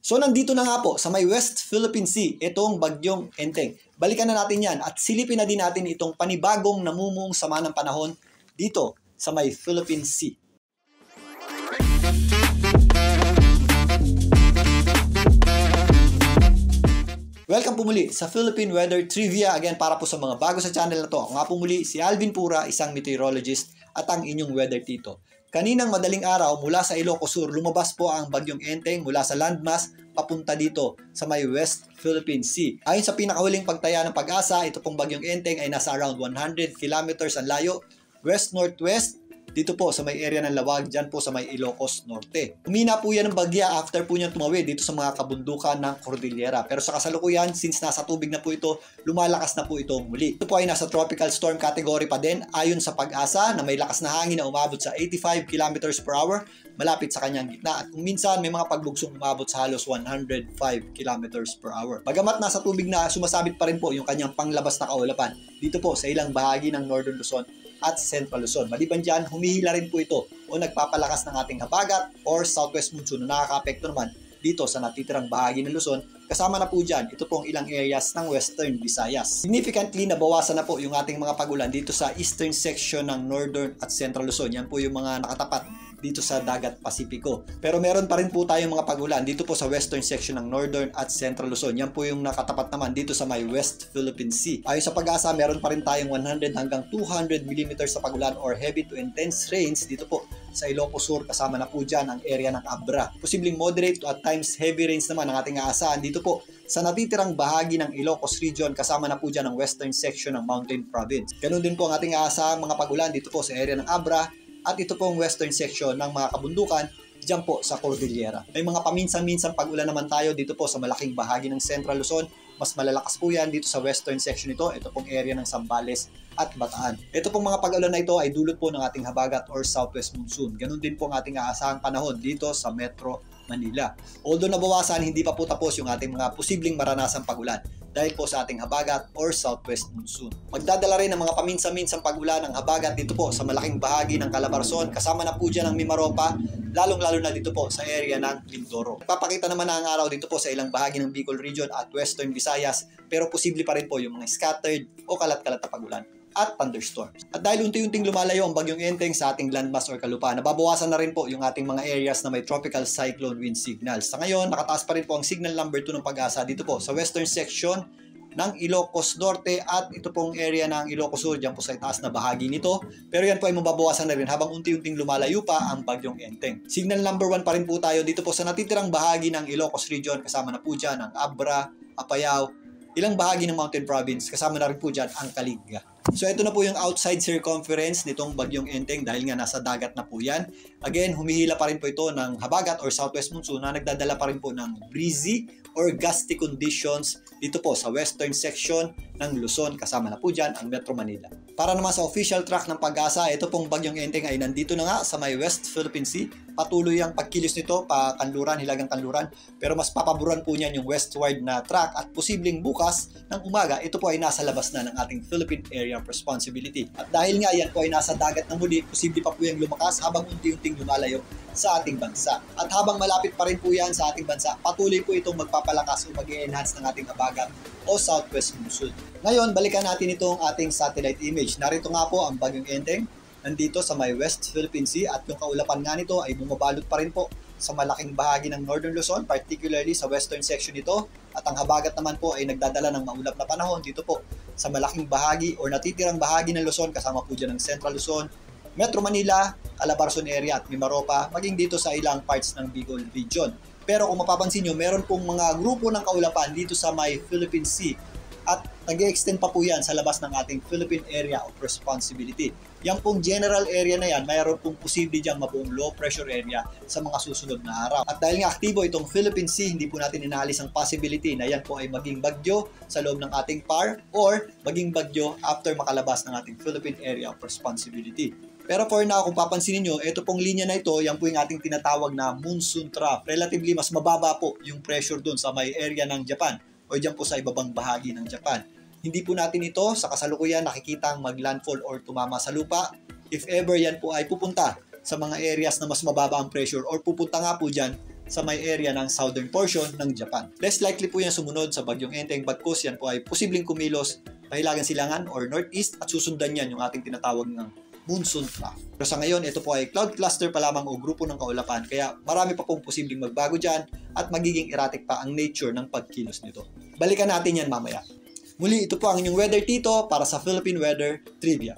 So nandito na nga po sa may West Philippine Sea itong bagyong Enteng. Balikan na natin yan at silipin na din natin itong panibagong namumuong sama ng panahon dito sa may Philippine Sea. Welcome po muli sa Philippine Weather Trivia. Again, para po sa mga bago sa channel na to. Ako nga po muli si Alvin Pura, isang meteorologist at ang inyong weather tito. Kaninang madaling araw mula sa Ilocos Sur, lumabas po ang bagyong Enteng mula sa landmass papunta dito sa may West Philippine Sea. Ayon sa pinakahuling pagtaya ng Pag-asa, ito pong bagyong Enteng ay nasa around 100 kilometers ang layo, west-northwest, dito po sa may area ng Lawag, dyan po sa may Ilocos Norte. Humina po yan ng bagya after po niyan tumawid dito sa mga kabundukan ng Cordillera. Pero sa kasalukuyan, since nasa tubig na po ito, lumalakas na po ito muli. Ito po ay nasa tropical storm category pa din ayon sa Pag-asa na may lakas na hangin na umabot sa 85 kilometers per hour malapit sa kanyang gitna. At kung minsan may mga pagbugsong umabot sa halos 105 kilometers per hour. Bagamat nasa tubig na, sumasabit pa rin po yung kanyang panglabas na kaulapan dito po sa ilang bahagi ng Northern Luzon at Central Luzon. Maliban dyan, humihila rin po ito o nagpapalakas ng ating habagat or southwest monsoon na nakaka-apekto naman dito sa natitirang bahagi ng Luzon. Kasama na po dyan, ito pong ilang areas ng Western Visayas. Significantly, nabawasan na po yung ating mga pagulan dito sa eastern section ng Northern at Central Luzon. Yan po yung mga nakatapat dito sa Dagat Pasipiko. Pero meron pa rin po tayong mga pagulan dito po sa western section ng Northern at Central Luzon. Yan po yung nakatapat naman dito sa may West Philippine Sea. Ayon sa Pag-asa, meron pa rin tayong 100 hanggang 200 mm sa pagulan or heavy to intense rains dito po sa Ilocos Sur. Kasama na po dyan ang area ng Abra. Posibleng moderate to at times heavy rains naman ang ating aasahan dito po sa natitirang bahagi ng Ilocos region. Kasama na po dyan ang western section ng Mountain Province. Ganun din po ang ating aasahang mga pagulan dito po sa area ng Abra at ito pong western section ng mga kabundukan dyan po sa Cordillera. May mga paminsan-minsan pag-ulan naman tayo dito po sa malaking bahagi ng Central Luzon. Mas malalakas po yan dito sa western section ito. Ito pong area ng Zambales at Bataan. Ito pong mga pag-ulan na ito ay dulot po ng ating habagat or southwest monsoon. Ganun din po ang ating aasahang panahon dito sa Metro Manila. Although nabawasan, hindi pa po tapos yung ating mga posibleng maranasang pag-ulan dahil po sa ating habagat or southwest monsoon. Magdadala rin ng mga paminsan-minsang pag-ulan ng habagat dito po sa malaking bahagi ng Calabarzon. Kasama na po dyan ang Mimaropa, lalong-lalo na dito po sa area ng Mindoro. Papakita naman na ang araw dito po sa ilang bahagi ng Bicol Region at Western Visayas, pero posible pa rin po yung mga scattered o kalat-kalat na pag-ulan at thunderstorms. At dahil unti-unting lumalayo ang bagyong Enteng sa ating landmass or kalupaan, nababawasan na rin po yung ating mga areas na may tropical cyclone wind signals. Sa ngayon, nakataas pa rin po ang signal number 2 ng Pag-asa dito po sa western section ng Ilocos Norte at ito pong area ng Ilocos Sur, dyan po sa itaas na bahagi nito. Pero yan po ay mababawasan na rin habang unti-unting lumalayo pa ang bagyong Enteng. Signal number 1 pa rin po tayo dito po sa natitirang bahagi ng Ilocos region. Kasama na po dyan ang Abra, Apayao, ilang bahagi ng Mountain Province. Kasama na rin po dyan ang Caligga. So ito na po yung outside circumference nitong bagyong Enteng dahil nga nasa dagat na po yan. Again, humihila pa rin po ito ng habagat or southwest monsoon na nagdadala pa rin po ng breezy or gusty conditions dito po sa western section ng Luzon. Kasama na po dyan ang Metro Manila. Para naman sa official track ng Pag-asa, ito pong bagyong Enteng ay nandito na nga sa may West Philippine Sea. Patuloy ang pagkilos nito pa Kanluran, Hilagang Kanluran, pero mas papaboran po niyan yung westward na track at posibleng bukas ng umaga, ito po ay nasa labas na ng ating Philippine Area of Responsibility. At dahil nga yan po ay nasa dagat na muli, posible pa po yung lumakas habang unti-unting lumalayo sa ating bansa. At habang malapit pa rin po yan sa ating bansa, patuloy po itong magpapalakas o mag-enhance ng ating habagat o southwest monsoon. Ngayon, balikan natin itong ating satellite image. Narito nga po ang bagyong Enteng nandito sa may West Philippine Sea at yung kaulapan nga nito ay bumabalot pa rin po sa malaking bahagi ng Northern Luzon, particularly sa western section nito. At ang habagat naman po ay nagdadala ng maulap na panahon dito po sa malaking bahagi or natitirang bahagi ng Luzon. Kasama po dyan ng Central Luzon, Metro Manila, Calabarzon area at Mimaropa, maging dito sa ilang parts ng Bicol Region. Pero kung mapapansin nyo, meron pong mga grupo ng kaulapan dito sa may Philippine Sea at nag-extend pa po yan sa labas ng ating Philippine Area of Responsibility. Yang pong general area na yan, mayroon pong posible diyang mabuong low pressure area sa mga susunod na araw. At dahil nga aktibo itong Philippine Sea, hindi po natin inaalis ang possibility na yan po ay maging bagyo sa loob ng ating PAR or maging bagyo after makalabas ng ating Philippine Area of Responsibility. Pero for now, kung papansinin nyo, ito pong linya na ito, yan po yung ating tinatawag na monsoon trough. Relatively, mas mababa po yung pressure dun sa may area ng Japan o dyan po sa ibabang bahagi ng Japan. Hindi po natin ito sa kasalukuyan nakikitang maglandfall or tumama sa lupa. If ever yan po ay pupunta sa mga areas na mas mababa ang pressure or pupunta nga po dyan sa may area ng southern portion ng Japan. Less likely po yan sumunod sa bagyong Enteng, bagkus yan po ay posibleng kumilos pahilagang silangan or northeast at susundan yan yung ating tinatawag ng monsoon trough. Pero sa ngayon, ito po ay cloud cluster pa lamang o grupo ng kaulapan, kaya marami pa pong posibleng magbago dyan at magiging erratic pa ang nature ng pagkilos nito. Balikan natin yan mamaya. Muli, ito po ang inyong Weather Tito para sa Philippine Weather Trivia.